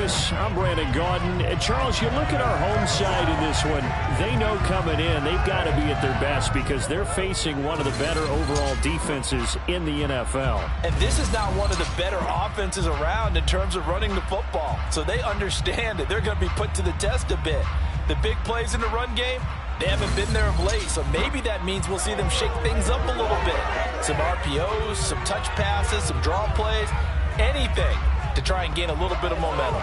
Davis. I'm Brandon Gaudin. Charles, you look at our home side in this one. They know coming in they've got to be at their best because they're facing one of the better overall defenses in the NFL. And this is not one of the better offenses around in terms of running the football. So they understand that they're going to be put to the test a bit. The big plays in the run game, they haven't been there of late, so maybe that means we'll see them shake things up a little bit. Some RPOs, some touch passes, some draw plays, anything to try and gain a little bit of momentum.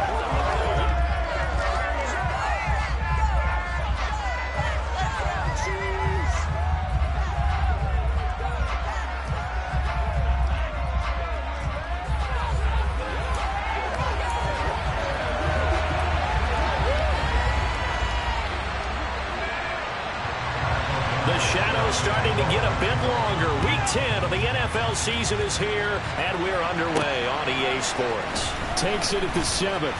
The shadow's starting to get a bit longer. Week 10 of the NFL season is here, and we're underway on EA Sports. Takes it at the 7.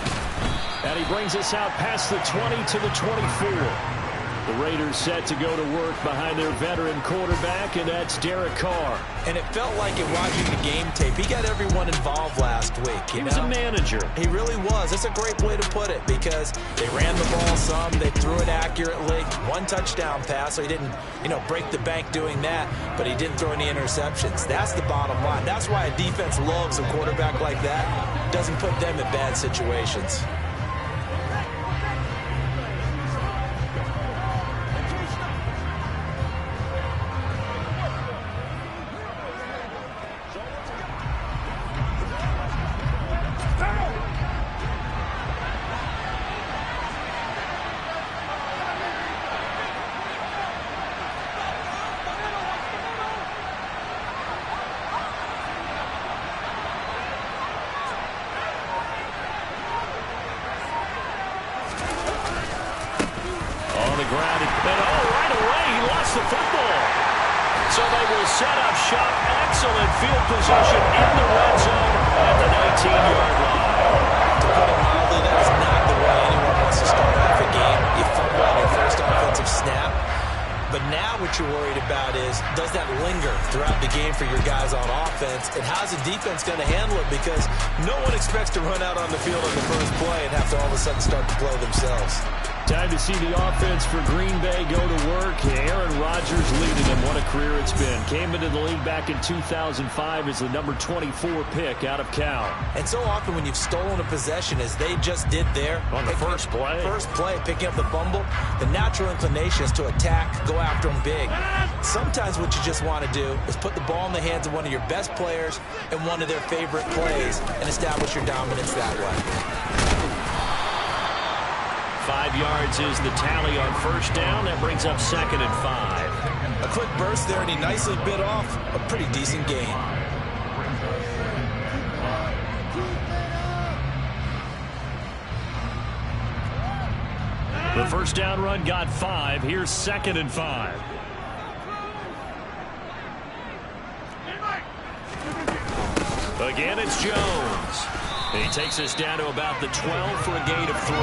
And he brings us out past the 20 to the 24. The Raiders set to go to work behind their veteran quarterback, and that's Derek Carr. And it felt like in watching the game tape, he got everyone involved last week. He was a manager. He really was. That's a great way to put it because they ran the ball some, they threw it accurately, one touchdown pass, so he didn't, break the bank doing that, but he didn't throw any interceptions. That's the bottom line. That's why a defense loves a quarterback like that. Doesn't put them in bad situations. Right away, he lost the football. So they will set up shop. Excellent field position in the red zone at the 19-yard line. To put it mildly, that is not the way anyone wants to start off a game. You fumble on your first offensive snap. But now what you're worried about is, does that linger throughout the game for your guys on offense? And how's the defense going to handle it? Because no one expects to run out on the field on the first play and have to all of a sudden start to play themselves. Time to see the offense for Green Bay go to work. Aaron Rodgers leading them. What a career it's been. Came into the league back in 2005 as the number 24 pick out of Cal. And so often when you've stolen a possession, as they just did there, on the first play, picking up the fumble, the natural inclination is to attack, go after them big. Sometimes what you just want to do is put the ball in the hands of one of your best players in one of their favorite plays and establish your dominance that way. 5 yards is the tally on first down. That brings up 2nd and 5. A quick burst there, and he nicely bit off a pretty decent gain. The first down run got 5. Here's 2nd and 5. Again, it's Jones. He takes us down to about the 12 for a gain of 3.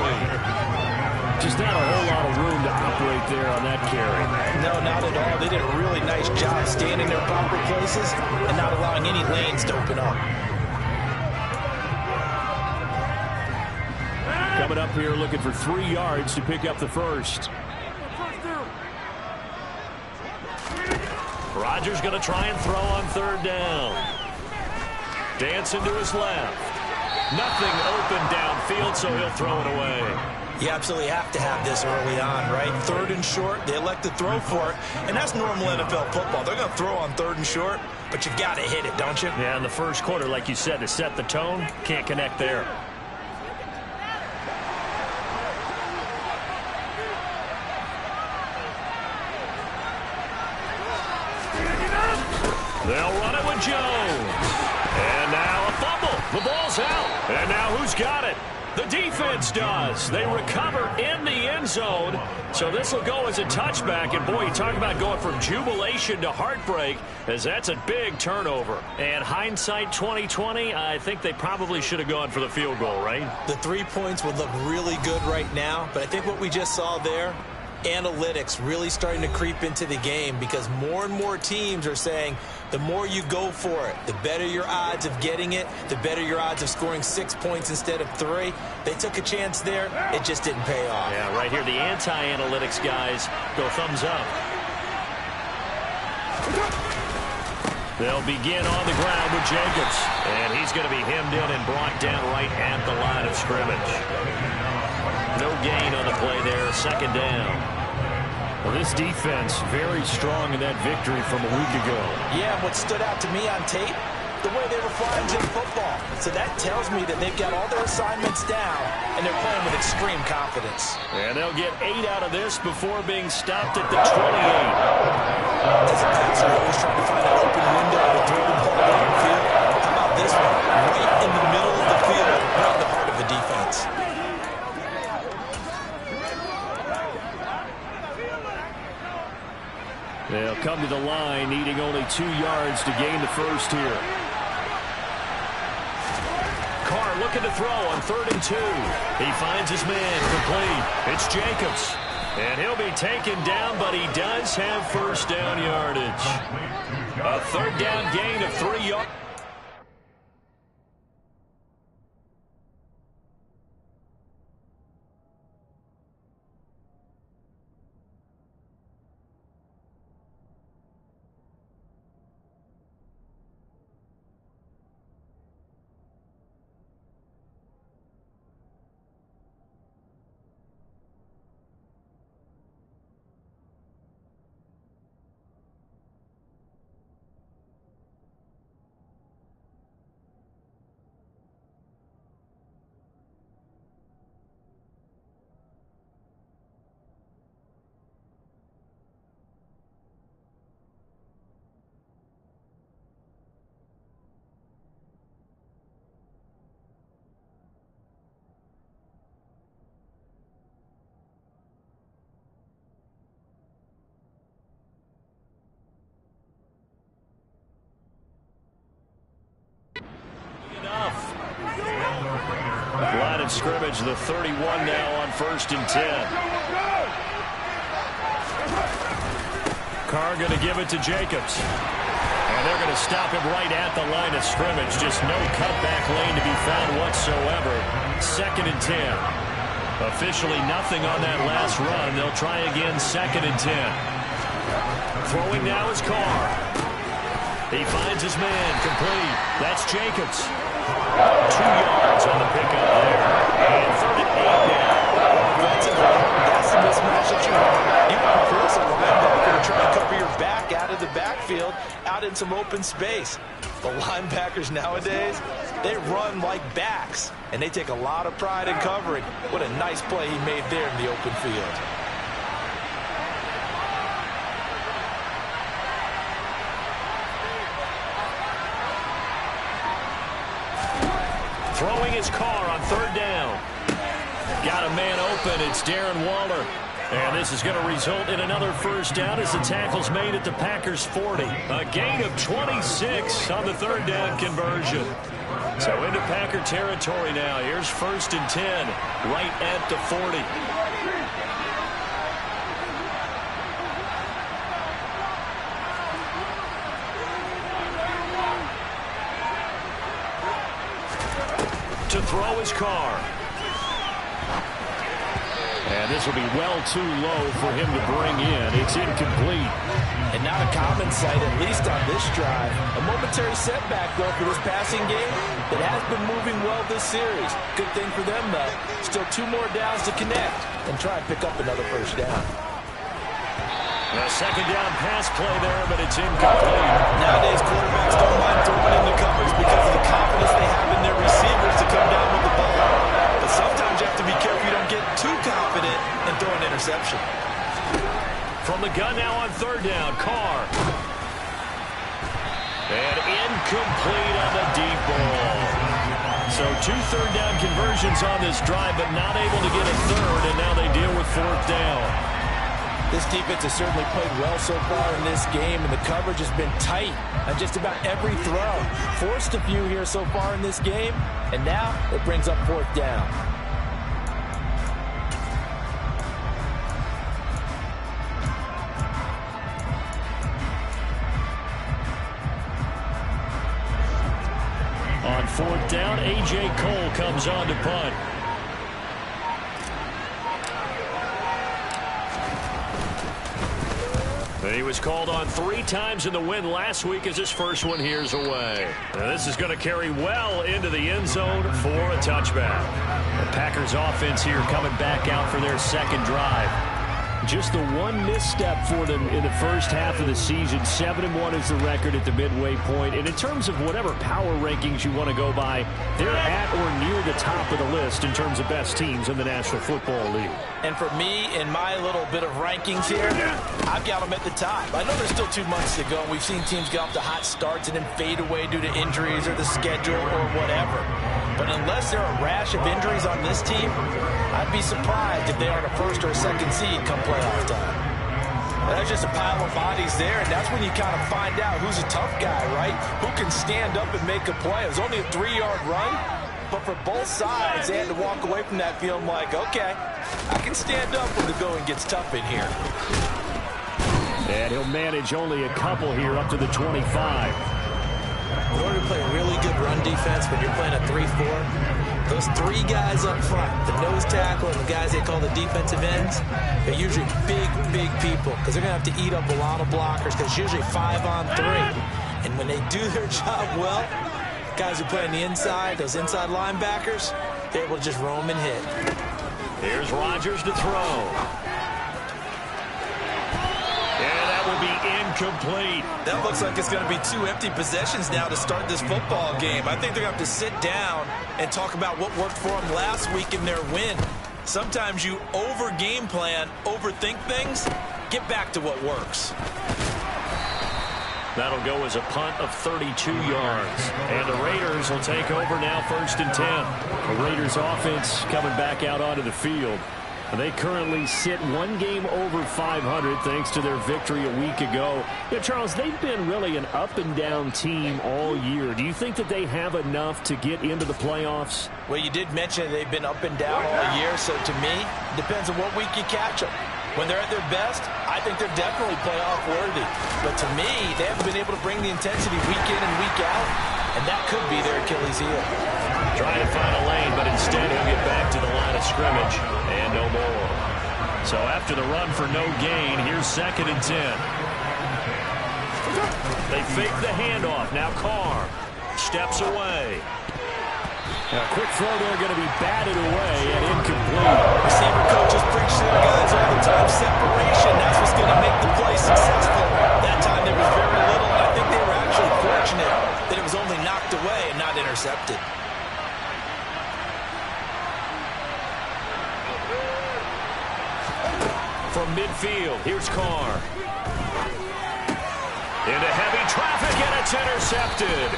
Just not a whole lot of room to operate there on that carry. No, not at all. They did a really nice job staying in their proper places and not allowing any lanes to open up. Coming up here looking for 3 yards to pick up the first. Rodgers going to try and throw on 3rd down. Dancing to his left. Nothing open downfield, so he'll throw it away. You absolutely have to have this early on, right? 3rd and short, they elect to throw for it, and that's normal NFL football. They're going to throw on 3rd and short, but you've got to hit it, don't you? Yeah, in the first quarter, like you said, to set the tone, can't connect there. They'll run it with Jones. And now a fumble. The ball's out. And now who's got it? The defense does. They recover in the end zone. So this will go as a touchback. And, boy, you talk about going from jubilation to heartbreak, as that's a big turnover. And hindsight 2020, I think they probably should have gone for the field goal, right? The 3 points would look really good right now. But I think what we just saw there, Analytics really starting to creep into the game because more and more teams are saying the more you go for it, the better your odds of getting it, the better your odds of scoring 6 points instead of 3. They took a chance there. It just didn't pay off. Yeah, right here, the anti-analytics guys go thumbs up. They'll begin on the ground with Jacobs. And he's going to be hemmed in and brought down right at the line of scrimmage. No gain on the play there, second down. Well, this defense very strong in that victory from a week ago. Yeah, what stood out to me on tape, the way they were flying to football. So that tells me that they've got all their assignments down, and they're playing with extreme confidence. And they'll get 8 out of this before being stopped at the 28. As a passer, always trying to find an open window to throw the ball downfield. How about this one? Right in the middle of the field, right in the heart of the defense. They'll come to the line, needing only 2 yards to gain the first here. Carr looking to throw on 3rd and 2. He finds his man complete. It's Jacobs. And he'll be taken down, but he does have first down yardage. A 3rd down gain of 3 yards. Line of scrimmage, the 31 now on 1st and 10. Carr going to give it to Jacobs. And they're going to stop him right at the line of scrimmage. Just no cutback lane to be found whatsoever. 2nd and 10. Officially nothing on that last run. They'll try again 2nd and 10. Throwing now is Carr. He finds his man complete. That's Jacobs. 2 yards on the pickup there. And 3rd and 8 now. Offensively, that's the mismatch that you want. You want to force a linebacker to try to cover your back out of the backfield, out in some open space. The linebackers nowadays, they run like backs, and they take a lot of pride in covering. What a nice play he made there in the open field. Throwing his Carr on 3rd down. Got a man open. It's Darren Waller. And this is going to result in another first down as the tackle's made at the Packers' 40. A gain of 26 on the 3rd down conversion. So into Packer territory now. Here's 1st and 10 right at the 40. To throw his Carr. And this will be well too low for him to bring in. It's incomplete. And not a common sight, at least on this drive. A momentary setback, though, for this passing game that has been moving well this series. Good thing for them, though. Still 2 more downs to connect and try and pick up another first down. A 2nd down pass play there, but it's incomplete. Nowadays, quarterbacks don't mind throwing in the covers because of the confidence they have in their receivers to come down with the ball. But sometimes you have to be careful you don't get too confident and throw an interception. From the gun now on 3rd down, Carr. And incomplete on the deep ball. So 2 3rd down conversions on this drive, but not able to get a 3rd, and now they deal with 4th down. This defense has certainly played well so far in this game, and the coverage has been tight on just about every throw. Forced a few here so far in this game, and now it brings up 4th down. 4th down. A.J. Cole comes on to punt. And he was called on 3 times in the win last week as his first one here's away. Now this is going to carry well into the end zone for a touchback. The Packers offense here coming back out for their second drive. Just the one misstep for them in the first half of the season. 7-1 is the record at the midway point. And in terms of whatever power rankings you want to go by, they're at or near the top of the list in terms of best teams in the National Football League. And for me, in my little bit of rankings here, I've got them at the top. I know there's still 2 months to go. We've seen teams get off to hot starts and then fade away due to injuries or the schedule or whatever. But unless there are a rash of injuries on this team, I'd be surprised if they are the first or second seed come playoff time. There's just a pile of bodies there, and that's when you kind of find out who's a tough guy, right? Who can stand up and make a play. It was only a 3-yard run, but for both sides, they had to walk away from that feeling like, okay, I can stand up when the going gets tough in here. And he'll manage only a couple here up to the 25. In order to play a really good run defense when you're playing a 3-4, those 3 guys up front, the nose tackle and the guys they call the defensive ends, they're usually big people because they're going to have to eat up a lot of blockers because it's usually 5-on-3. And when they do their job well, guys who play on the inside, those inside linebackers, they're able to just roam and hit. Here's Rodgers to throw. Will be incomplete. That looks like it's going to be 2 empty possessions now to start this football game. I think they're going to have to sit down and talk about what worked for them last week in their win. Sometimes you over-game plan, overthink things, get back to what works. That'll go as a punt of 32 yards. And the Raiders will take over now 1st and 10. The Raiders offense coming back out onto the field. They currently sit 1 game over 500 thanks to their victory a week ago. Yeah, Charles, they've been really an up-and-down team all year. Do you think that they have enough to get into the playoffs? Well, you did mention they've been up and down all year, so to me, it depends on what week you catch them. When they're at their best, I think they're definitely playoff worthy. But to me, they haven't been able to bring the intensity week in and week out, and that could be their Achilles heel. Trying to find a lane, but instead he'll get back to the line of scrimmage and no more. So after the run for no gain, here's 2nd and 10. They fake the handoff. Now Carr steps away. Now a quick throw there going to be batted away and incomplete. Receiver coaches preach to their guys all the time. Separation, that's what's going to make the play successful. That time there was very little, and I think they were actually fortunate that it was only knocked away and not intercepted. From midfield, here's Carr. Into heavy traffic, and it's intercepted.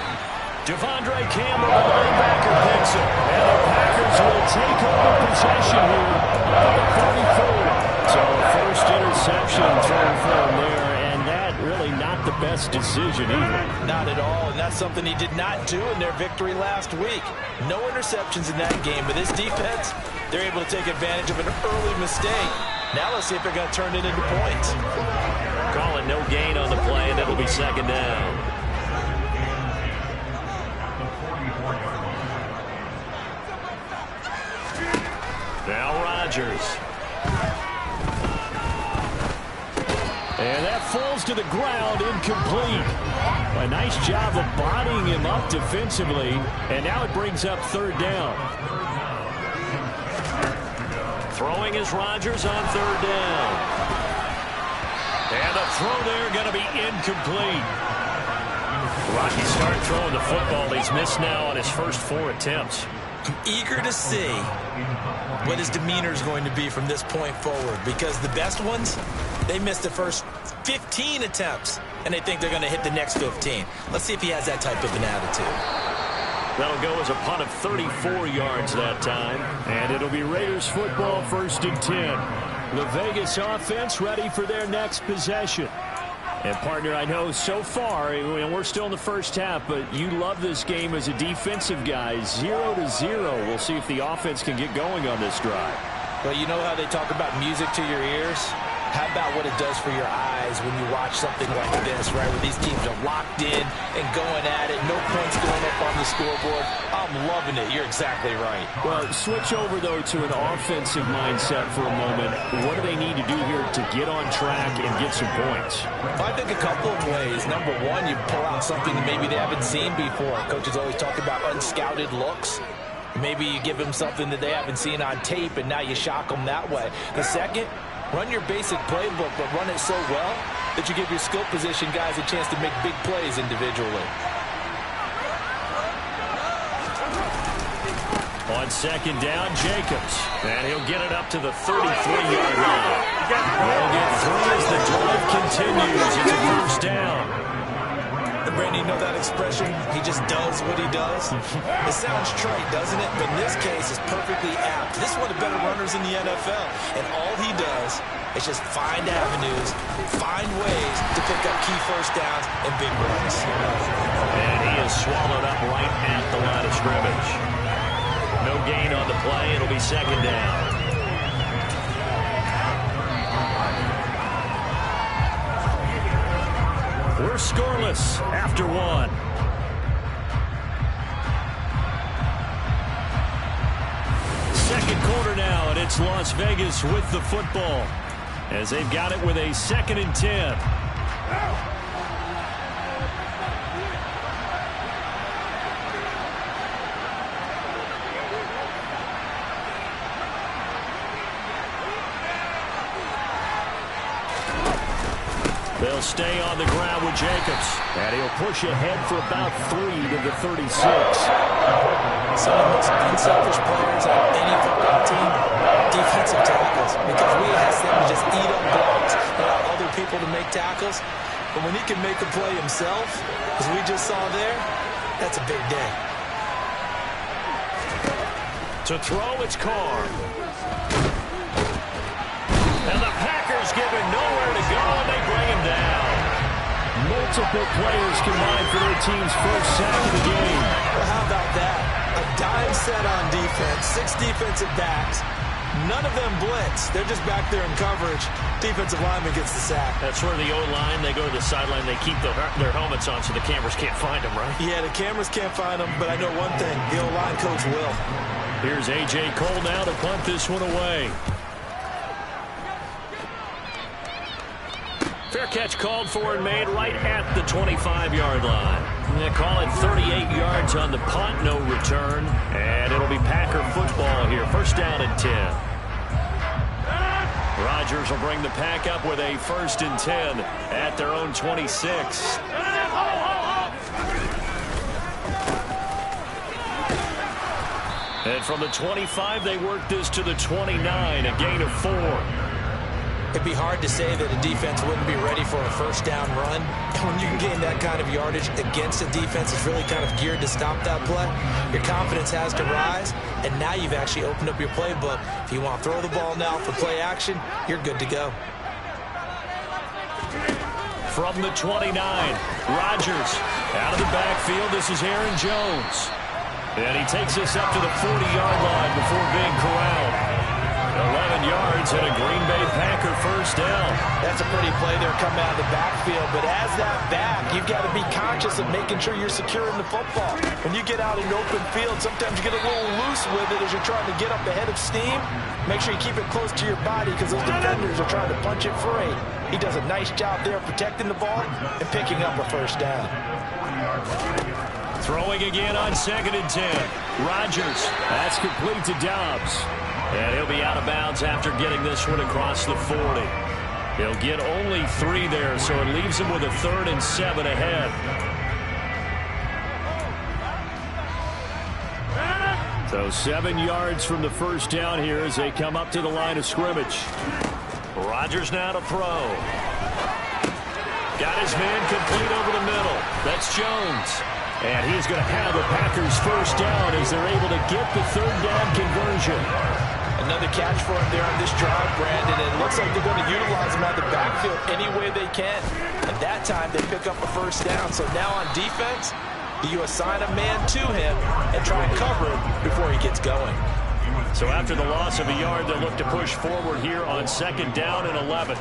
Devondre Campbell, the linebacker, picks it. And the Packers will take over possession here at the 34. So first interception thrown for him there, and that really not the best decision either. Not at all, and that's something he did not do in their victory last week. No interceptions in that game, but this defense, they're able to take advantage of an early mistake. Now let's see if they're going to turn it into points. Call it no gain on the play, and it'll be 2nd down. Now Rodgers. And that falls to the ground, incomplete. A nice job of bodying him up defensively, and now it brings up 3rd down. Throwing is Rodgers on 3rd down. And the throw there going to be incomplete. Rocky start throwing the football. He's missed now on his first 4 attempts. I'm eager to see what his demeanor is going to be from this point forward, because the best ones, they missed the first 15 attempts, and they think they're going to hit the next 15. Let's see if he has that type of an attitude. That'll go as a punt of 34 yards that time. And it'll be Raiders football 1st and 10. The Vegas offense ready for their next possession. And, partner, I know so far, we're still in the first half, but you love this game as a defensive guy. 0-0. We'll see if the offense can get going on this drive. Well, you know how they talk about music to your ears? How about what it does for your eyes when you watch something like this, right, where these teams are locked in and going at it, no points going up on the scoreboard? I'm loving it. You're exactly right. Well, switch over, though, to an offensive mindset for a moment. What do they need to do here to get on track and get some points? Well, I think a couple of ways. Number one, you pull out something that maybe they haven't seen before. Coach is always talking about unscouted looks. Maybe you give them something that they haven't seen on tape, and now you shock them that way. The second, run your basic playbook, but run it so well that you give your skill position guys a chance to make big plays individually. On second down, Jacobs. And he'll get it up to the 33-yard line. They'll get through as the drive continues. It's a first down. And Brandon, you know that expression? He just does what he does. It sounds trite, doesn't it? But in this case, it's perfectly apt. This is one of the better runners in the NFL. And all he does is just find avenues, find ways to pick up key first downs and big runs. And he is swallowed up right at the line of scrimmage. No gain on the play. It'll be second down. We're scoreless after one. Second quarter now, and it's Las Vegas with the football as they've got it with a 2nd and 10. They'll stay on the ground with Jacobs. And he'll push ahead for about 3 to the 36. Some of the most unselfish players on any football team, defensive tackles, because we ask them to just eat up blocks and allow other people to make tackles. But when he can make a play himself, as we just saw there, that's a big day. To throw, it's Carr. And the Packers given nowhere to go, and they bring him down. Multiple players combined for their team's first sack of the game. Well, how about that? A dime set on defense, 6 defensive backs. None of them blitz. They're just back there in coverage. Defensive lineman gets the sack. That's where the O-line, they go to the sideline, they keep their helmets on so the cameras can't find them, right? Yeah, the cameras can't find them, but I know one thing. The O-line coach will. Here's A.J. Cole now to punt this one away. Fair catch called for and made right at the 25-yard line. They call it 38 yards on the punt, no return. And it'll be Packer football here. First down and 10. Rodgers will bring the Pack up with a 1st and 10 at their own 26. And from the 25, they work this to the 29, a gain of 4. It'd be hard to say that a defense wouldn't be ready for a first down run. When you can gain that kind of yardage against a defense that's really kind of geared to stop that play, your confidence has to rise, and now you've actually opened up your playbook. If you want to throw the ball now for play action, you're good to go. From the 29, Rodgers out of the backfield. This is Aaron Jones. And he takes us up to the 40-yard line before being corralled. 11 yards and a Green Bay Packer first down. That's a pretty play there coming out of the backfield, but as that back, you've got to be conscious of making sure you're securing the football. When you get out in open field, sometimes you get a little loose with it as you're trying to get up ahead of steam. Make sure you keep it close to your body because those defenders are trying to punch it free. He does a nice job there protecting the ball and picking up a first down. Throwing again on 2nd and 10. Rodgers, that's complete to Dobbs. And he'll be out of bounds after getting this one across the 40. He'll get only 3 there, so it leaves him with a 3rd and 7 ahead. So 7 yards from the first down here as they come up to the line of scrimmage. Rodgers now to throw. Got his man complete over the middle. That's Jones. And he's going to have the Packers first down as they're able to get the 3rd down conversion. Another catch for him there on this drive, Brandon. And it looks like they're going to utilize him out of the backfield any way they can. And that time they pick up a first down. So now on defense, you assign a man to him and try and cover him before he gets going. So after the loss of a yard, they'll look to push forward here on 2nd down and 11.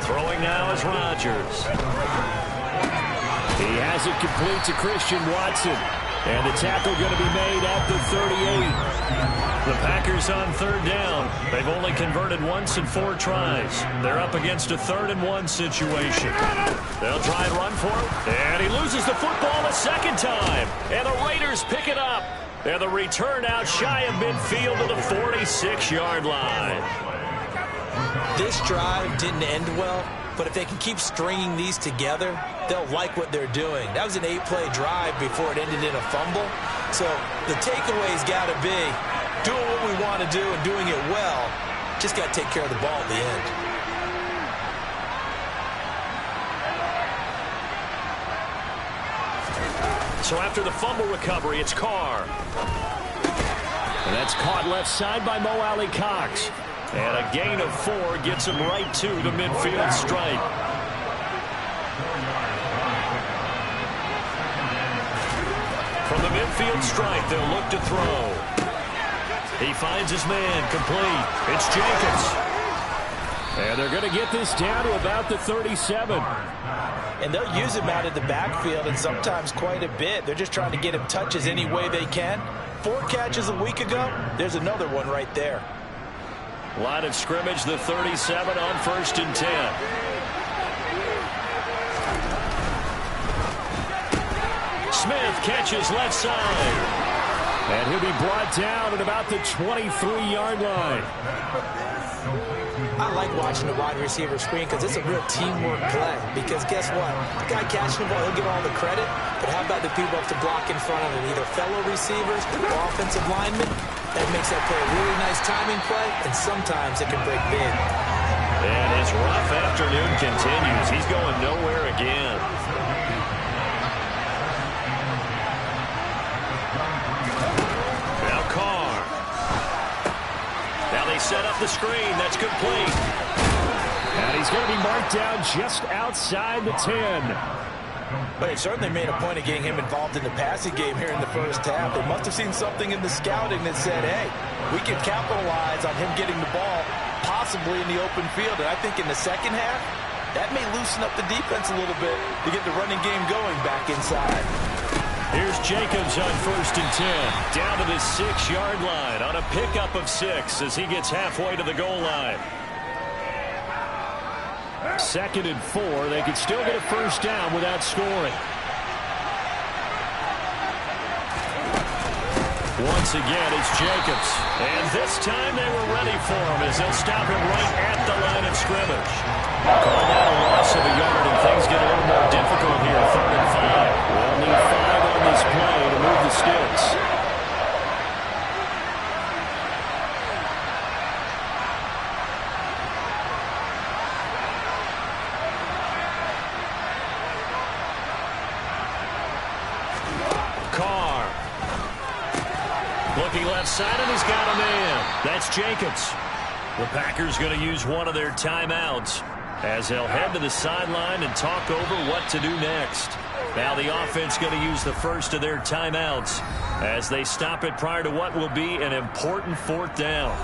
Throwing now is Rodgers. He has it complete to Christian Watson. And the tackle going to be made at the 38. The Packers on 3rd down. They've only converted once in 4 tries. They're up against a 3rd and 1 situation. They'll try and run for it. And he loses the football a 2nd time. And the Raiders pick it up. And the return out shy of midfield to the 46-yard line. This drive didn't end well, but if they can keep stringing these together, they'll like what they're doing. That was an 8-play drive before it ended in a fumble. So the takeaway's got to be doing what we want to do and doing it well. Just got to take care of the ball at the end. So after the fumble recovery, it's Carr. And that's caught left side by Mo Alley Cox. And a gain of 4 gets him right to the midfield stripe. From the midfield stripe, they'll look to throw. He finds his man complete. It's Jacobs. And they're going to get this down to about the 37. And they'll use him out of the backfield, and sometimes quite a bit. They're just trying to get him touches any way they can. 4 catches a week ago. There's another one right there. Line of scrimmage, the 37 on 1st and 10. Smith catches left side. And he'll be brought down at about the 23-yard line. I like watching the wide receiver screen because it's a real teamwork play. Because guess what? The guy catching the ball, he'll get all the credit. But how about the people up to block in front of him? Either fellow receivers or offensive linemen. That makes that play a really nice timing play, and sometimes it can break big. And his rough afternoon continues. He's going nowhere again. Now Carr. Now they set up the screen. That's complete. And he's going to be marked down just outside the 10. But they certainly made a point of getting him involved in the passing game here in the first half. They must have seen something in the scouting that said, hey, we can capitalize on him getting the ball possibly in the open field. And I think in the second half, that may loosen up the defense a little bit to get the running game going back inside. Here's Jacobs on 1st and 10. Down to the 6-yard line on a pickup of 6 as he gets halfway to the goal line. 2nd and 4. They could still get a first down without scoring. Once again, it's Jacobs. And this time they were ready for him as they'll stop him right at the line of scrimmage. Call that a loss of a yard, and things get a little more difficult here. 3rd and 5. We'll need 5 on this play to move the sticks. Looking left side, and he's got a man. That's Jacobs. The Packers going to use one of their timeouts as they'll head to the sideline and talk over what to do next. Now the offense going to use the first of their timeouts as they stop it prior to what will be an important 4th down.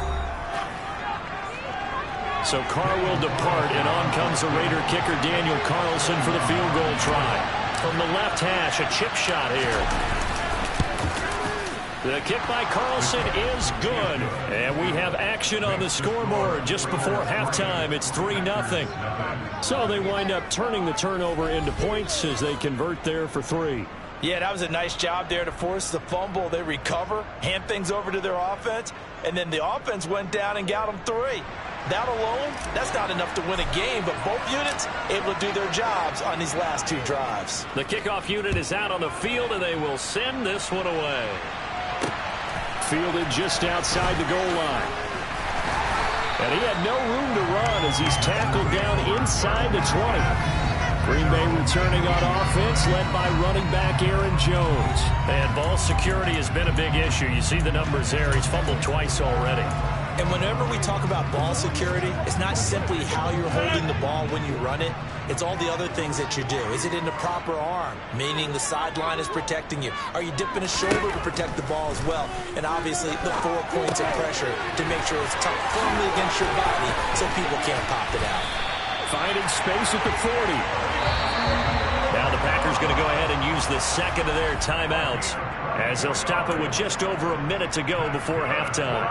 So Carr will depart, and on comes the Raider kicker Daniel Carlson for the field goal try. From the left hash, a chip shot here. The kick by Carlson is good. And we have action on the scoreboard just before halftime. It's 3-0. So they wind up turning the turnover into points as they convert there for 3. Yeah, that was a nice job there to force the fumble. They recover, hand things over to their offense, and then the offense went down and got them 3. That alone, that's not enough to win a game, but both units able to do their jobs on these last 2 drives. The kickoff unit is out on the field, and they will send this one away. Fielded just outside the goal line. And he had no room to run as he's tackled down inside the 20. Green Bay returning on offense, led by running back Aaron Jones. And ball security has been a big issue. You see the numbers there. He's fumbled twice already. And whenever we talk about ball security, it's not simply how you're holding the ball when you run it. It's all the other things that you do. Is it in the proper arm, meaning the sideline is protecting you? Are you dipping a shoulder to protect the ball as well? And obviously, the 4 points of pressure to make sure it's tucked firmly against your body so people can't pop it out. Finding space at the 40. Now the Packers going to go ahead and use the second of their timeouts as they'll stop it with just over a minute to go before halftime.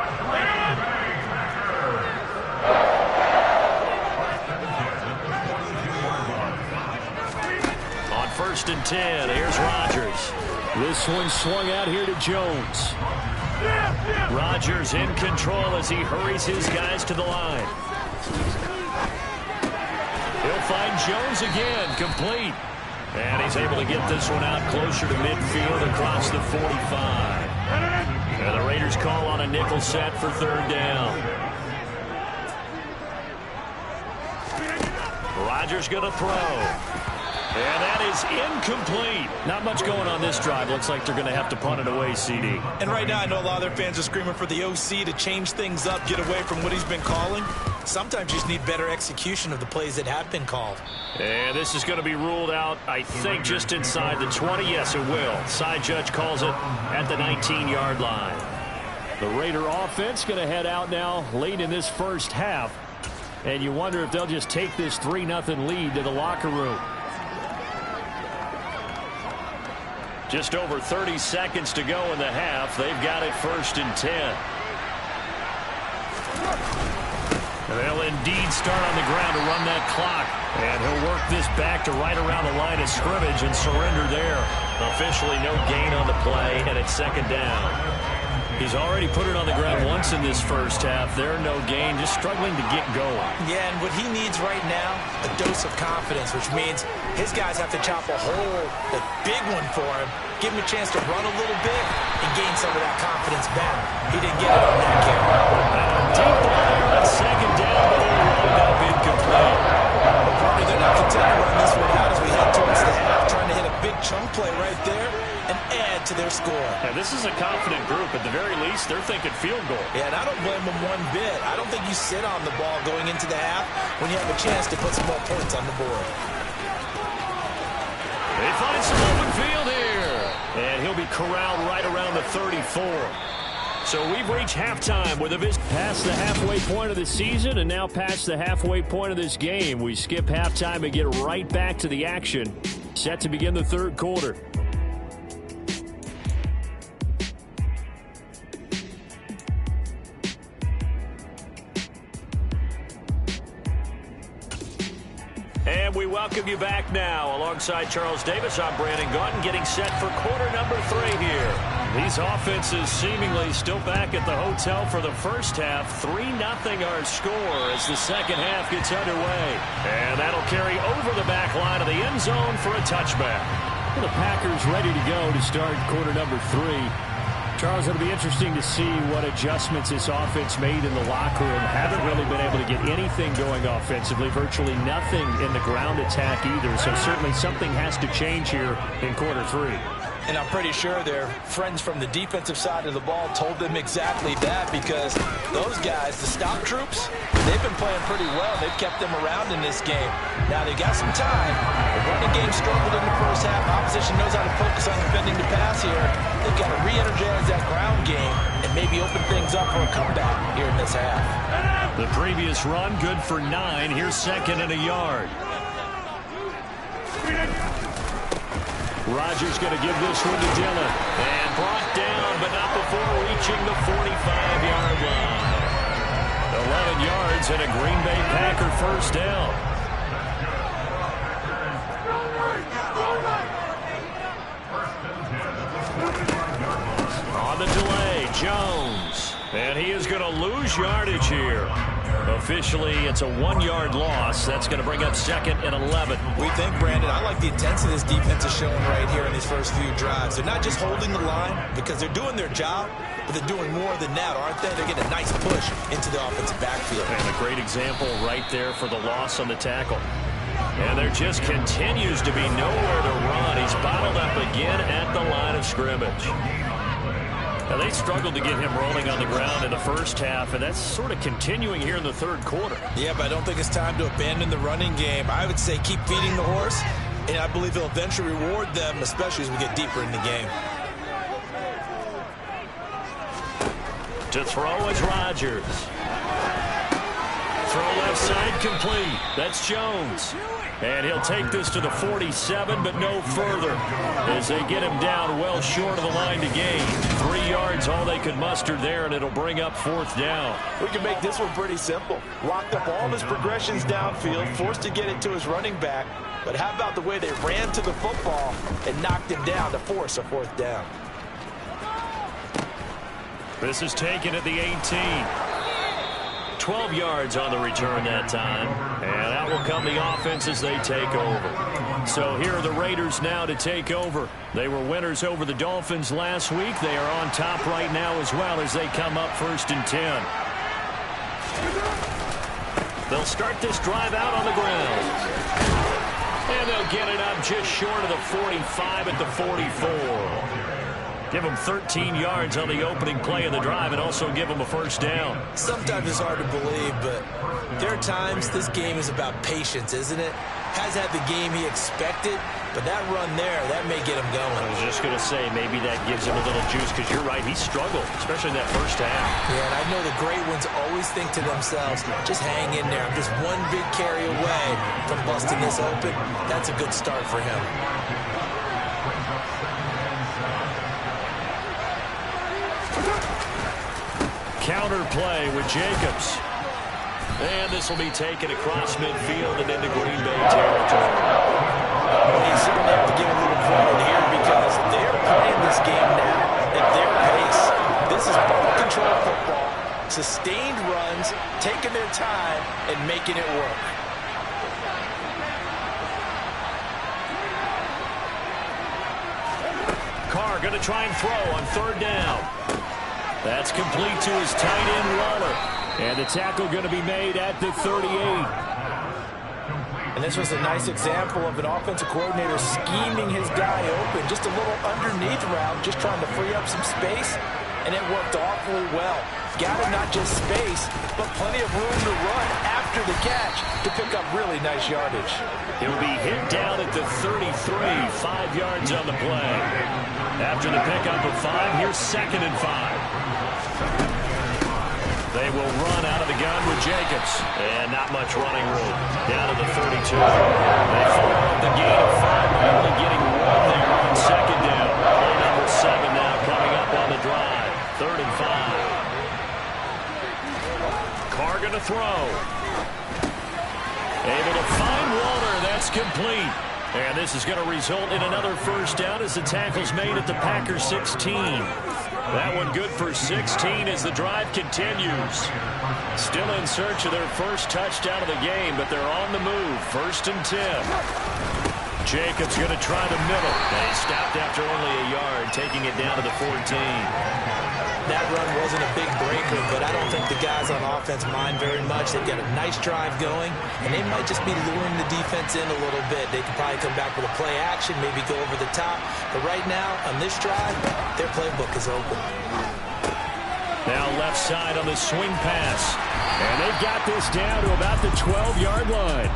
On 1st and 10, here's Rodgers. This one swung out here to Jones. Rodgers in control as he hurries his guys to the line. He'll find Jones again, complete. And he's able to get this one out closer to midfield across the 45. And the Raiders call on a nickel set for 3rd down. Rodgers going to throw. And that is incomplete. Not much going on this drive. Looks like they're going to have to punt it away, CD. And right now, I know a lot of their fans are screaming for the OC to change things up, get away from what he's been calling. Sometimes you just need better execution of the plays that have been called. And this is going to be ruled out, I think, just inside the 20. Yes, it will. Side judge calls it at the 19-yard line. The Raider offense going to head out now late in this first half. And you wonder if they'll just take this 3-0 lead to the locker room. Just over 30 seconds to go in the half. They've got it 1st and 10. They'll indeed start on the ground to run that clock. And he'll work this back to right around the line of scrimmage and surrender there. Officially no gain on the play, and it's 2nd down. He's already put it on the ground once in this first half. There, no gain, just struggling to get going. Yeah, and what he needs right now, a dose of confidence, which means his guys have to chop a hole, a big one for him, give him a chance to run a little bit, and gain some of that confidence back. He didn't get it on that carry. Deep ball there on 2nd down, but it'll wind up incomplete. Probably they're not content to run this one out as we head towards the half, trying to hit a big chunk play right there and add to their score. Yeah, this is a confident group. At the very least, they're thinking field goal. Yeah, and I don't blame them one bit. I don't think you sit on the ball going into the half when you have a chance to put some more points on the board. They find some open field here. And he'll be corralled right around the 34. So we've reached halftime with a visit past the halfway point of the season and now past the halfway point of this game. We skip halftime and get right back to the action. Set to begin the 3rd quarter. And we welcome you back now. Alongside Charles Davis, I'm Brandon Gaunton, getting set for quarter number 3 here. These offenses seemingly still back at the hotel for the first half. 3-0 our score as the second half gets underway. And that'll carry over the back line of the end zone for a touchback. The Packers ready to go to start quarter number 3. Charles, it'll be interesting to see what adjustments this offense made in the locker room. Haven't really been able to get anything going offensively. Virtually nothing in the ground attack either. So certainly something has to change here in quarter 3. And I'm pretty sure their friends from the defensive side of the ball told them exactly that, because those guys, the stop troops, they've been playing pretty well. They've kept them around in this game. Now, they've got some time. The running game struggled in the first half. Opposition knows how to focus on defending the pass here. They've got to re-energize that ground game and maybe open things up for a comeback here in this half. The previous run, good for 9. Here's 2nd and a yard. Rodgers going to give this one to Dillon. And brought down, but not before reaching the 45-yard line. 11 yards and a Green Bay Packer first down. On the delay, Jones. And he is going to lose yardage here. Officially, it's a 1-yard loss. That's going to bring up 2nd and 11. We think, Brandon, I like the intensity this defense is showing right here in these first few drives. They're not just holding the line because they're doing their job, but they're doing more than that, aren't they? They're getting a nice push into the offensive backfield. And a great example right there for the loss on the tackle. And there just continues to be nowhere to run. He's bottled up again at the line of scrimmage. Now, they struggled to get him rolling on the ground in the first half, and that's sort of continuing here in the third quarter. Yeah, but I don't think it's time to abandon the running game. I would say keep feeding the horse, and I believe he'll eventually reward them, especially as we get deeper in the game. To throw is Rodgers. Throw left side complete. That's Jones. And he'll take this to the 47, but no further, as they get him down well short of the line to gain. 3 yards, all they could muster there, and it'll bring up fourth down. We can make this one pretty simple. Locked up all of his progressions downfield, forced to get it to his running back. But how about the way they ran to the football and knocked him down to force a fourth down? This is taken at the 18. 12 yards on the return that time. And out will come the offense as they take over. So here are the Raiders now to take over. They were winners over the Dolphins last week. They are on top right now as well as they come up 1st and 10. They'll start this drive out on the ground. And they'll get it up just short of the 45 at the 44. Give them 13 yards on the opening play of the drive and also give them a first down. Sometimes it's hard to believe, but there are times this game is about patience, isn't it? Has had the game he expected, but that run there, that may get him going. I was just going to say, maybe that gives him a little juice, because you're right, he struggled, especially in that first half. Yeah, and I know the great ones always think to themselves, just hang in there. I'm just one big carry away from busting this open. That's a good start for him. Counter play with Jacobs. And this will be taken across midfield and into Green Bay territory. You certainly have to give a little credit here because they're playing this game now at their pace. This is ball control football, sustained runs, taking their time, and making it work. Carr going to try and throw on 3rd down. That's complete to his tight end, Waller. And the tackle going to be made at the 38. And this was a nice example of an offensive coordinator scheming his guy open. Just a little underneath route, just trying to free up some space. And it worked awfully well. Got him not just space, but plenty of room to run after the catch to pick up really nice yardage. He'll be hit down at the 33, 5 yards on the play. After the pickup of 5, here's 2nd and 5. They will run out of the gun with Jacobs. And not much running room. Down to the 32. They follow up the gain of 5, only getting 1 there on 2nd down. Play number 7 now coming up on the drive. 3rd and 5. Carr going to throw. Able to find Waller. That's complete. And this is going to result in another first down as the tackle's made at the Packers 16. That one good for 16 as the drive continues. Still in search of their first touchdown of the game, but they're on the move. 1st and 10. Jacobs going to try the middle. They stopped after only a yard, taking it down to the 14. That run wasn't a big breaker, but I don't think the guys on offense mind very much. They've got a nice drive going, and they might just be luring the defense in a little bit. They could probably come back with a play action, maybe go over the top. But right now, on this drive, their playbook is open. Now left side on the swing pass. And they've got this down to about the 12-yard line.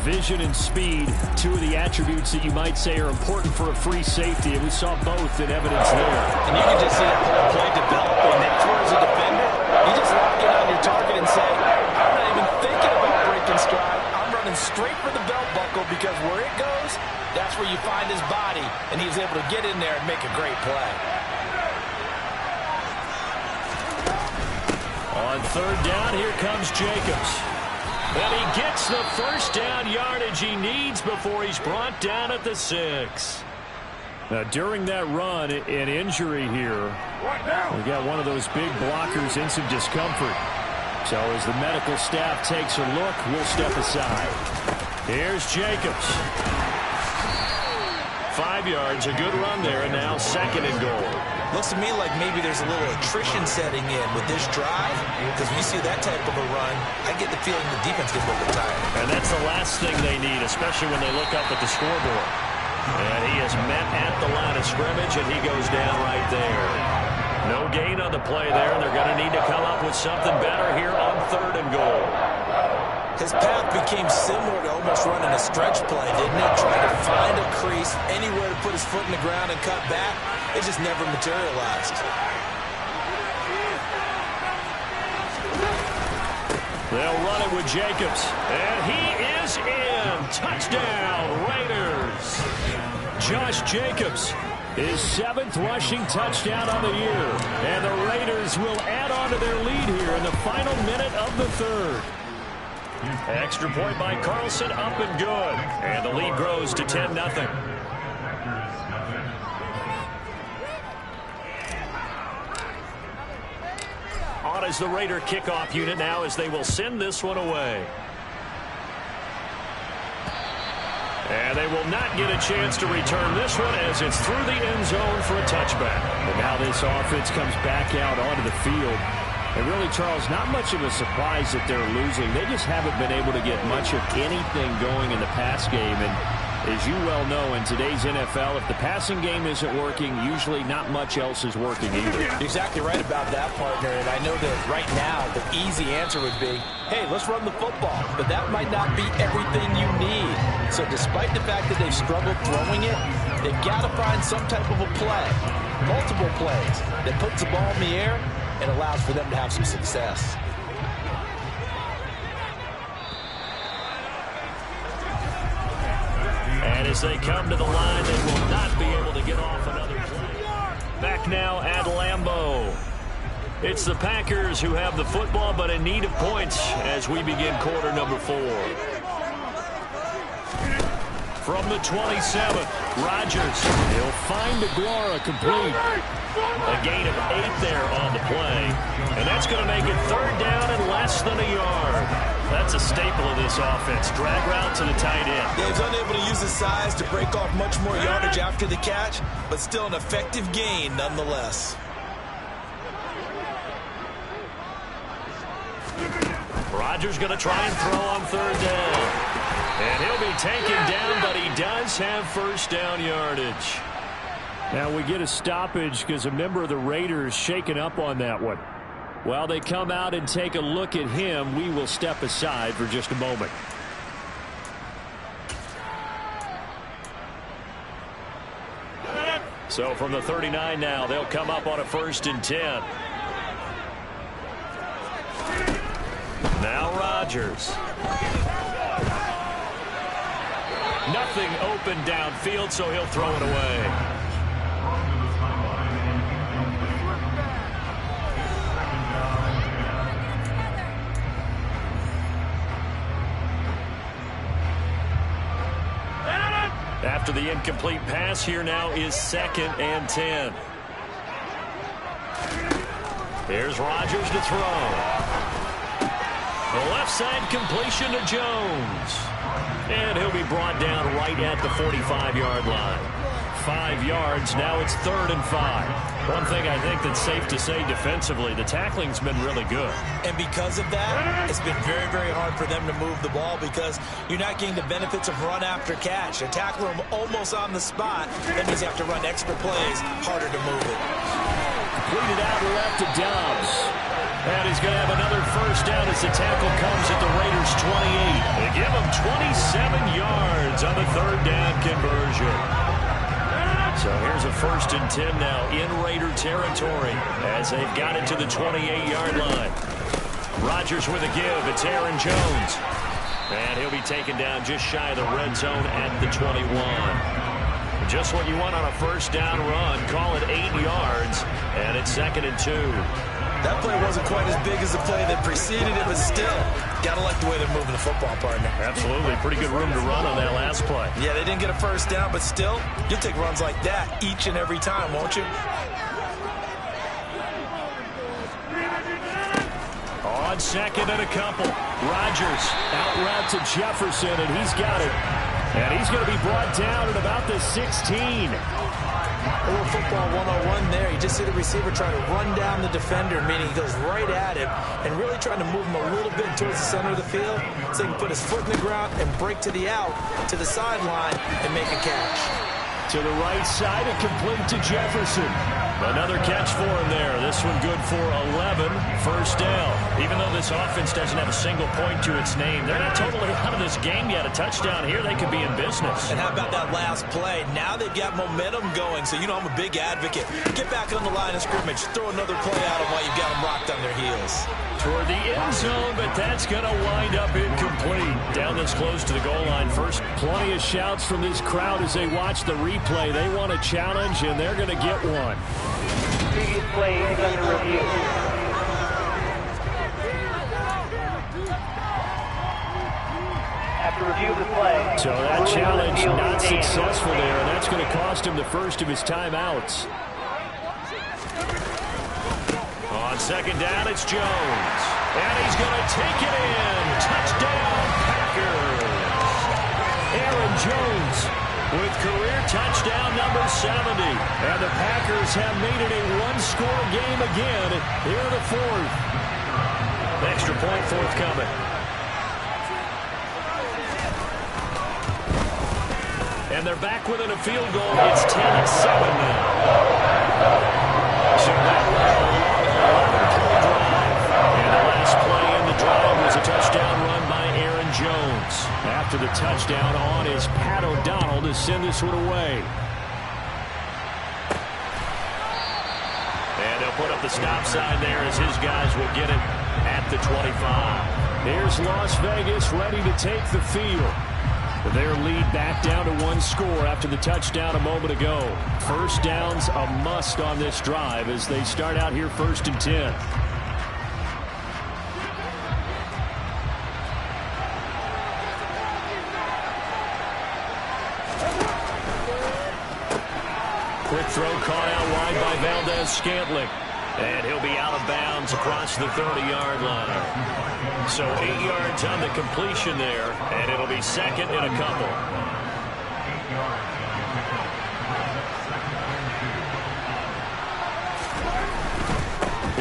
Vision and speed, 2 of the attributes that you might say are important for a free safety, and we saw both in evidence there. And you can just see that whole play developing. That's where, as a defender, you just lock in on your target and say, I'm not even thinking about breaking stride. I'm running straight for the belt buckle because where it goes, that's where you find his body, and he's able to get in there and make a great play. On 3rd down, here comes Jacobs. And he gets the first down yardage he needs before he's brought down at the 6. Now, during that run, an injury here. We got one of those big blockers in some discomfort. So as the medical staff takes a look, we'll step aside. Here's Jacobs. 5 yards, a good run there, and now 2nd and goal. Looks to me like maybe there's a little attrition setting in with this drive, because when you see that type of a run, I get the feeling the defense gets a little bit tired. And that's the last thing they need, especially when they look up at the scoreboard. And he is met at the line of scrimmage, and he goes down right there. No gain on the play there. They're going to need to come up with something better here on 3rd and goal. His path became similar to almost running a stretch play, didn't it? Trying to find a crease, anywhere to put his foot in the ground and cut back. It just never materialized. They'll run it with Jacobs. And he is in. Touchdown, Raiders. Josh Jacobs, his 7th rushing touchdown on the year. And the Raiders will add on to their lead here in the final minute of the 3rd. Extra point by Carlson, up and good. And the lead grows to 10-0. On is the Raider kickoff unit now as they will send this one away. And they will not get a chance to return this one as it's through the end zone for a touchback. And now this offense comes back out onto the field. And really, Charles, not much of a surprise that they're losing. They just haven't been able to get much of anything going in the pass game. And as you well know, in today's NFL, if the passing game isn't working, usually not much else is working either. You're exactly right about that, partner. And I know that right now the easy answer would be, hey, let's run the football. But that might not be everything you need. So despite the fact that they've struggled throwing it, they've got to find some type of a play, multiple plays, that puts the ball in the air and allows for them to have some success. And as they come to the line, they will not be able to get off another play. Back now at Lambeau. It's the Packers who have the football, but in need of points as we begin quarter number 4. From the 27th, Rodgers. He'll find Aguara complete. A gain of 8 there on the play. And that's going to make it 3rd down and less than a yard. That's a staple of this offense. Drag route to the tight end. Yeah, he's unable to use his size to break off much more yardage after the catch, but still an effective gain nonetheless. Rodgers going to try and throw on 3rd down. And he'll be taken down, but he does have 1st down yardage. Now we get a stoppage because a member of the Raiders shaken up on that one. While they come out and take a look at him, we will step aside for just a moment. So from the 39 now, they'll come up on a 1st and 10. Now Rodgers. Nothing open downfield, so he'll throw it away. After the incomplete pass, here now is 2nd and 10. Here's Rodgers to throw. The left side completion to Jones. And he'll be brought down right at the 45-yard line. 5 yards, now it's 3rd and 5. One thing I think that's safe to say defensively, the tackling's been really good. And because of that, it's been very, very hard for them to move the ball because you're not getting the benefits of run after catch. A tackle him almost on the spot. That means you have to run extra plays, harder to move it. Completed out left to Dobbs. And he's going to have another 1st down as the tackle comes at the Raiders' 28. They give him 27 yards on the 3rd down conversion. So here's a 1st and 10 now in Raider territory as they've got it to the 28-yard line. Rodgers with a give. It's Aaron Jones. And he'll be taken down just shy of the red zone at the 21. Just what you want on a 1st down run. Call it 8 yards. And it's 2nd and 2. That play wasn't quite as big as the play that preceded it, but still, got to like the way they're moving the football, partner. Absolutely. Pretty good room to run on that last play. Yeah, they didn't get a 1st down, but still, you'll take runs like that each and every time, won't you? On 2nd and a couple. Rodgers out route to Jefferson, and he's got it. And he's going to be brought down at about the 16. A little football 101 there. You just see the receiver try to run down the defender, meaning he goes right at him and really trying to move him a little bit towards the center of the field so he can put his foot in the ground and break to the out, to the sideline, and make a catch. To the right side and complete to Jefferson. Another catch for him there. This one good for 11. First down. Even though this offense doesn't have a single point to its name, they're not totally out of this game yet. A touchdown here, they could be in business. And how about that last play? Now they've got momentum going, so you know I'm a big advocate. Get back on the line of scrimmage. Throw another play at them while you've got them rocked on their heels. Toward the end zone, but that's going to wind up incomplete. Down this close to the goal line first. Plenty of shouts from this crowd as they watch the replay. They want a challenge, and they're going to get one. Previous play is under review. After review of the play. So that challenge not successful there, and that's going to cost him the first of his timeouts. On second down, it's Jones. And he's going to take it in. Touchdown, Packers. Aaron Jones with career touchdown number 70. And the Packers have made it a one-score game again here in the fourth. Extra point forthcoming. And they're back within a field goal. It's 10-7 now. So that and the last play in the drive was a touchdown run by Aaron Jones. After the touchdown on is Pat O'Donnell to send this one away. And they'll put up the stop sign there as his guys will get it at the 25. Here's Las Vegas ready to take the field. Their lead back down to one score after the touchdown a moment ago. First down's a must on this drive as they start out here 1st and 10. Quick throw caught out wide by Valdez-Scantling. And he'll be out of bounds across the 30-yard line. So 8 yards on the completion there, and it'll be second and a couple.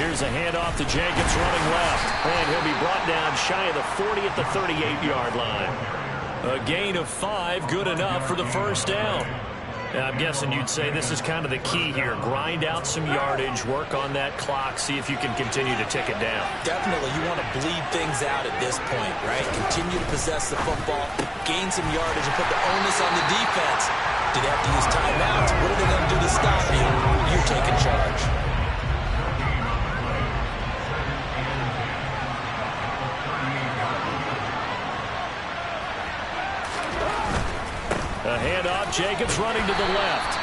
Here's a handoff to Jacobs running left. And he'll be brought down shy of the 40 at the 38-yard line. A gain of 5, good enough for the first down. I'm guessing you'd say this is kind of the key here. Grind out some yardage, work on that clock, see if you can continue to tick it down. Definitely, you want to bleed things out at this point, right? Continue to possess the football, gain some yardage, and put the onus on the defense. Do they have to use timeouts? What are they going to do to stop you? You're taking charge. A handoff, Jacobs running to the left.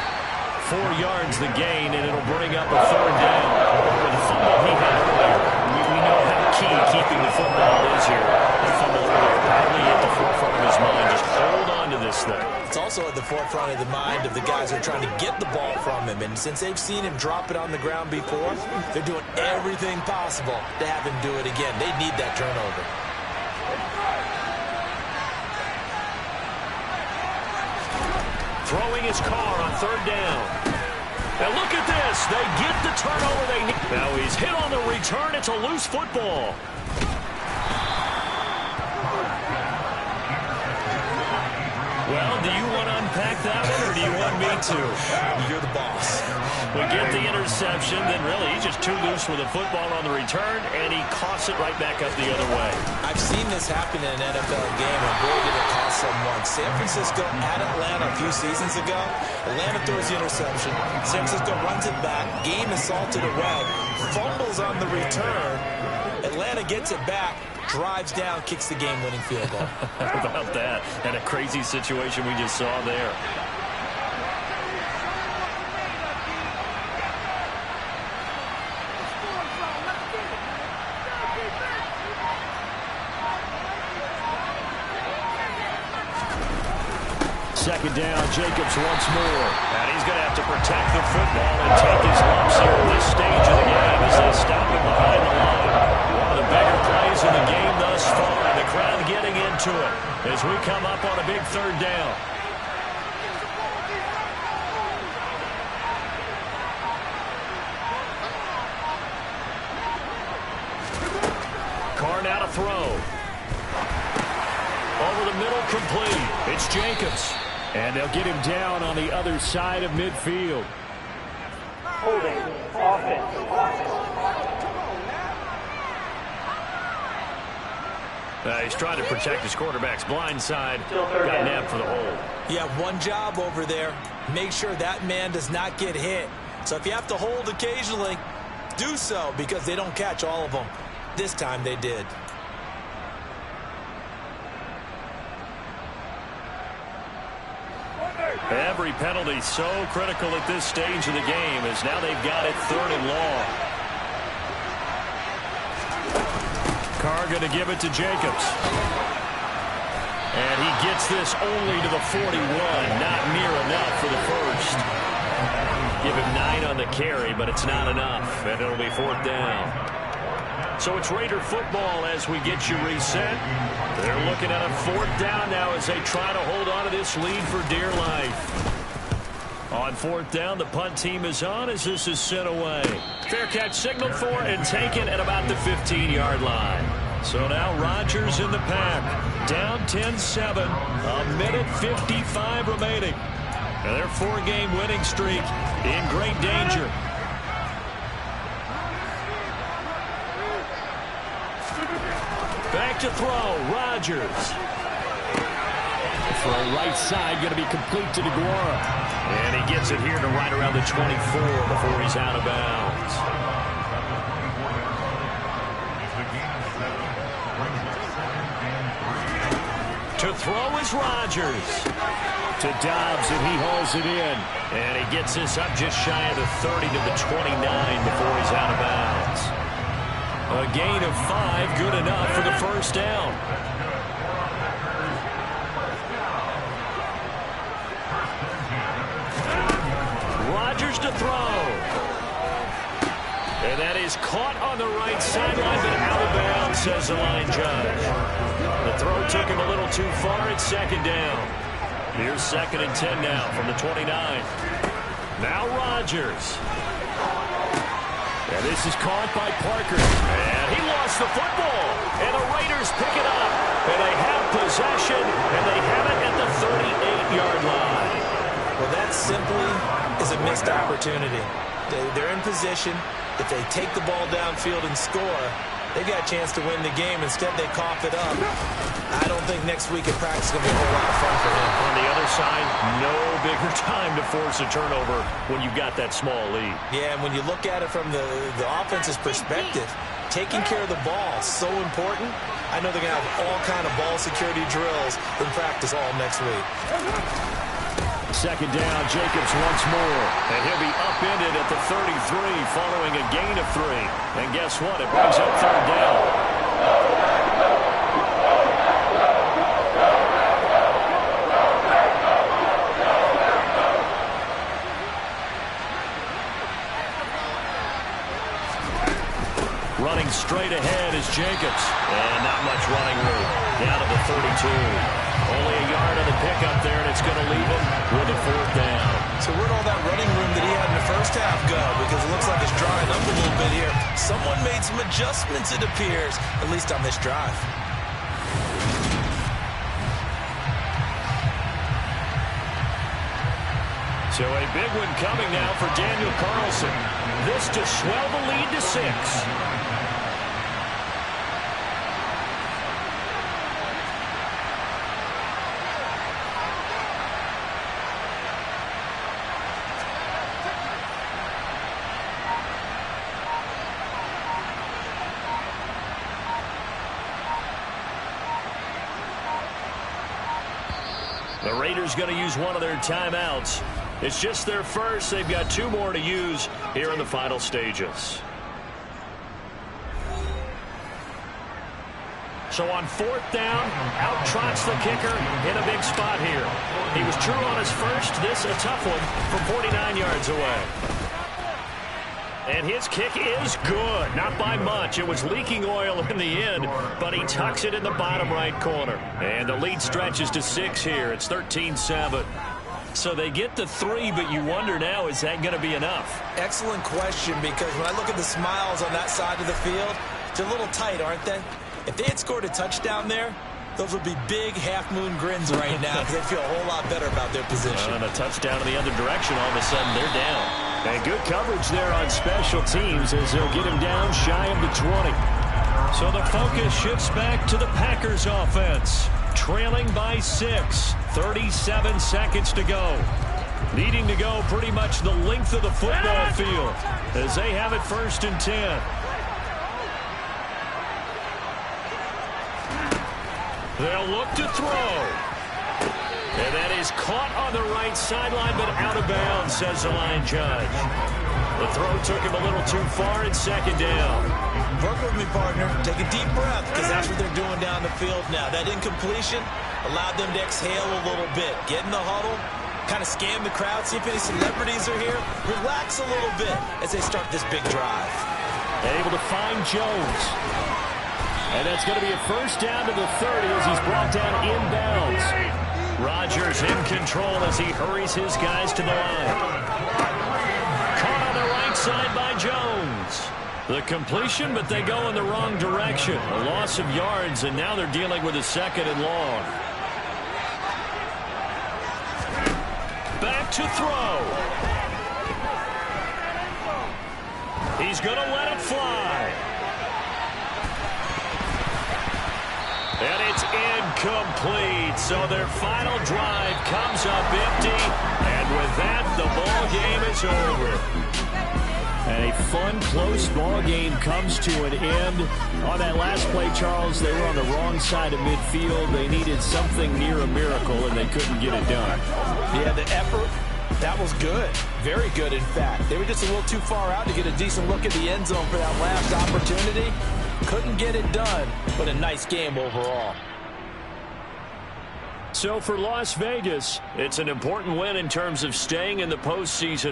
4 yards the gain, and it'll bring up a third down. The fumble he had earlier, we know how key keeping the football is here. The fumble earlier, probably at the forefront of his mind. Just hold on to this thing. It's also at the forefront of the mind of the guys who are trying to get the ball from him. And since they've seen him drop it on the ground before, they're doing everything possible to have him do it again. They need that turnover. Throwing his car on third down. Now look at this. They get the turnover they need. Now he's hit on the return. It's a loose football. Well, do you want to unpack that one, or do you want me to? You're the boss. We get the interception, then really he's just too loose with a football on the return, and he coughs it right back up the other way. I've seen this happen in an NFL game, and boy, did it cost someone. San Francisco at Atlanta a few seasons ago. Atlanta throws the interception. San Francisco runs it back. Game is salted away. Fumbles on the return. Atlanta gets it back. Drives down, kicks the game-winning field goal. How about that? And a crazy situation we just saw there. Second down, Jacobs once more. And he's going to have to protect the football and take his lumps here at this stage of the game as they stop him behind the line. One of the bigger plays in the game thus far, and the crowd getting into it as we come up on a big third down. Carr now to throw. Over the middle, complete. It's Jacobs. And they'll get him down on the other side of midfield. Holding offense. He's trying to protect his quarterback's blind side. Got nabbed for the hold. You have one job over there. Make sure that man does not get hit. So if you have to hold occasionally, do so, because they don't catch all of them. This time they did. Every penalty so critical at this stage of the game, as now they've got it 3rd and long. Carr going to give it to Jacobs. And he gets this only to the 41. Not near enough for the first. Give him 9 on the carry, but it's not enough. And it'll be 4th down. So it's Raider football as we get you reset. They're looking at a 4th down now as they try to hold on to this lead for dear life. On 4th down, the punt team is on as this is sent away. Fair catch signaled for and taken at about the 15-yard line. So now Rodgers in the pack. Down 10-7. A minute 55 remaining. And their 4-game winning streak in great danger. Back to throw. Rodgers. Throw right side, going to be complete to DeGuara. And he gets it here to right around the 24 before he's out of bounds. To throw is Rodgers. To Dobbs, and he hauls it in. And he gets this up just shy of the 30 to the 29 before he's out of bounds. A gain of 5, good enough for the first down. Rodgers to throw. And that is caught on the right sideline, but out of bounds, says the line judge. The throw took him a little too far. It's 2nd down. Here's 2nd and 10 now from the 29. Now Rodgers. And this is caught by Parker. And he lost the football. And the Raiders pick it up. And they have possession. And they have it at the 38-yard line. Well, that simply is a missed opportunity. They're in position. If they take the ball downfield and score, they've got a chance to win the game. Instead, they cough it up. I don't think next week in practice is going to be a whole lot of fun for him. On the other side, no bigger time to force a turnover when you've got that small lead. Yeah, and when you look at it from the offense's perspective, taking care of the ball is so important. I know they're going to have all kind of ball security drills in practice all next week. 2nd down, Jacobs once more. And he'll be upended at the 33 following a gain of 3. And guess what? It brings up 3rd down. Running straight ahead is Jacobs. And not much running room. Down to the 32. Only a yard on the pickup there, and it's going to leave him with a 4th down. So where'd all that running room that he had in the first half go? Because it looks like it's drying up a little bit here. Someone made some adjustments, it appears, at least on this drive. So a big one coming now for Daniel Carlson. This to swell the lead to 6. The Raiders going to use one of their timeouts. It's just their first. They've got 2 more to use here in the final stages. So on 4th down, out trots the kicker in a big spot here. He was true on his first. This a tough one from 49 yards away. And his kick is good. Not by much. It was leaking oil in the end, but he tucks it in the bottom right corner. And the lead stretches to 6 here. It's 13-7. So they get the 3, but you wonder now, is that going to be enough? Excellent question, because when I look at the smiles on that side of the field, they're a little tight, aren't they? If they had scored a touchdown there, Those would be big half-moon grins right now because they feel a whole lot better about their position. And a touchdown in the other direction, all of a sudden they're down. And good coverage there on special teams as they'll get him down shy of the 20. So the focus shifts back to the Packers offense. Trailing by 6. 37 seconds to go. Needing to go pretty much the length of the football field as they have it 1st and 10. They'll look to throw. And that is caught on the right sideline, but out of bounds, says the line judge. The throw took him a little too far in 2nd down. Work with me, partner. Take a deep breath because that's what they're doing down the field now. That incompletion allowed them to exhale a little bit. Get in the huddle, kind of scan the crowd, see if any celebrities are here. Relax a little bit as they start this big drive. Able to find Jones. And that's going to be a 1st down to the 30 as he's brought down inbounds. Rodgers in control as he hurries his guys to the line. Caught on the right side by Jones. The completion, but they go in the wrong direction. A loss of yards, and now they're dealing with a 2nd and long. Back to throw. He's going to let it fly. And it's incomplete. So their final drive comes up empty. And with that, the ball game is over. And a fun, close ball game comes to an end. On that last play, Charles, they were on the wrong side of midfield. They needed something near a miracle, and they couldn't get it done. Yeah, the effort, that was good. Very good, in fact. They were just a little too far out to get a decent look at the end zone for that last opportunity. Couldn't get it done, but a nice game overall. So for Las Vegas, it's an important win in terms of staying in the postseason.